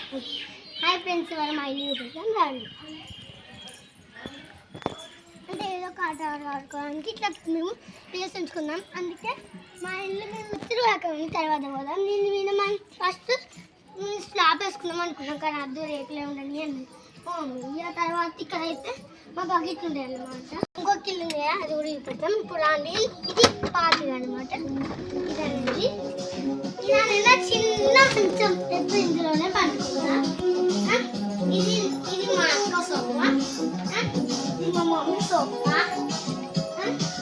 Hi friends, ఇవాళ మా ఇల్లు చూపిస్తాం రండి. అంటే ఏదో ఒక ఆట ఆడుకోవడానికి ఇట్లా మేము ప్లేస్ ఉంచుకున్నాం. అందుకే మా ఇల్లు మేము తిరుగుతాం తర్వాత పోదాం. నేను మనం ఫస్ట్ స్లాబ్ వేసుకుందాం అనుకున్నాం, కానీ అద్దు రేకులే ఉండని అని ఇక తర్వాత ఇక్కడ అయితే మా బకెట్ ఉండే అనమాట. ఇంకొక ఇల్లు ఉంది, అది కూడా చూపిస్తాం. ఇప్పుడు రాండి, ఇది పార్టీ అనమాట. ఇదండి ఇలా చిన్న కొంచెం ఎప్పుడు ఇందులోనే పడుతున్నా. ఇది మా అక్క సోఫా, ఇది మా మమ్మీ సోఫా,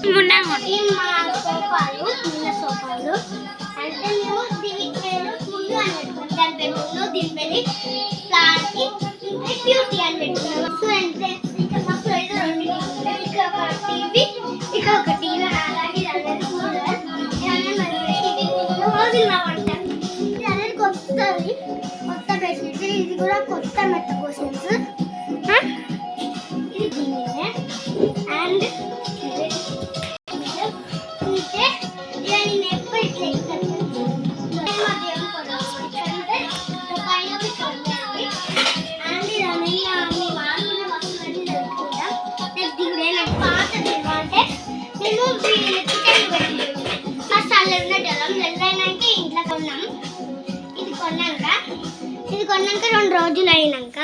ఇవి మా సోఫాలు, చిన్న సోఫాలు. అంటే మేము దీనికి ముందు అని పెట్టుకున్నాం, దాని పెట్టుకున్నాం, దీని పెళ్ళి ఫ్లాట్కి బ్యూటీ అని పెట్టుకున్నాం. సో అంటే ఇక్కడ మా ఫ్రెండ్ రెండు ఇక్కడ ఒక టీవీ, ఇక్కడ ఒక టీవీ, అలాగే అనేది కూలర్, ఇది అనేది కొత్తది, కొత్త బెడ్షీట్. ఇది కూడా కొత్త మెత్త కోషన్స్. ఇది దీనినే అండ్ ఇది కొన్నాక 2 రోజులు అయినాక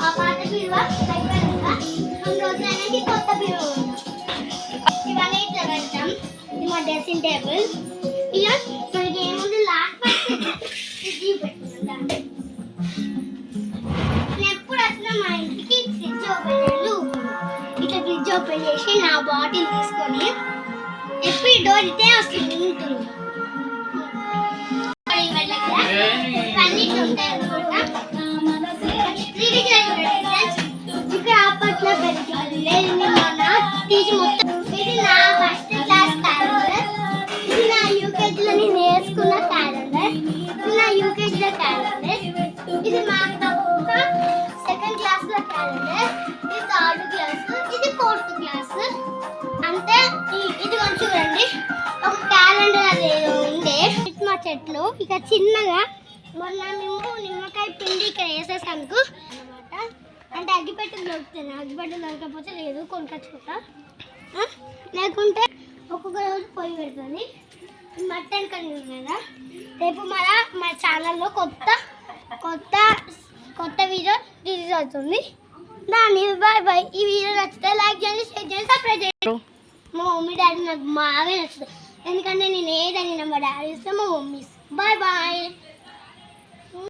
ఆ పాత బీరువ అయిపోయాక 2 రోజులు అయినాక కొత్త బీరువ ఇవన్నీ ఇట్లా పెడతాం. ఇది మా డ్రెస్సింగ్ టేబుల్. ఇక మనకి ఏముంది లాస్ట్ ఇది పెట్టుకుంటాం. నేను ఎప్పుడు వచ్చినా మా ఇంటికి ఫ్రిడ్జ్ ఓపెన్ చేయాలి. ఇట్లా ఫ్రిడ్జ్ ఓపెన్ చేసి నా బాటిల్ తీసుకొని ఎప్పుడు ఈ డోర్ ఇటే వస్తుంది ఉంటుంది. ఇక్కడ అప్పట్లో తీసి మొత్తం ఇది నా ఫస్ట్ క్లాస్ క్యాలెండర్, ఇది నా యూకేజీలో నేను నేర్చుకున్న క్యాలెండర్, ఇది నా యూకేజీలో క్యాలెండర్, ఇది మా అక్క సెకండ్ క్లాస్లో క్యాలెండర్, ఇది 3rd క్లాస్, ఇది 4th క్లాస్. అంటే ఇది కొంచెం చూడండి, ఒక క్యాలెండర్ అది ఉండే మా చెట్లు. ఇక చిన్నగా మొన్న మేము నిమ్మకాయ పిండి ఇక్కడ వేసేసానుకు అనమాట. అంటే అగ్గిపెట్టెలు దొరుకుతుంది, అగ్గిపెట్టెలు దొరకకపోతే లేదు కొనుకొచ్చుకుంటా, లేకుంటే ఒక్కొక్క రోజు పొయ్యి పెడుతుంది. మటన్ కర్రీ ఉంది కదా, రేపు మన ఛానల్లో కొత్త వీడియో రిలీజ్ అవుతుంది. దాన్ని బాయ్ బాయ్. ఈ వీడియో నచ్చితే లైక్ చేయండి, షేర్ చేయండి, సబ్స్క్రైబ్ చేయండి. మా మమ్మీ డాడీ నాకు బాగా నచ్చుతుంది, ఎందుకంటే నేను ఏదైనా మా డాడీ ఇస్తే మా మమ్మీ. Bye bye.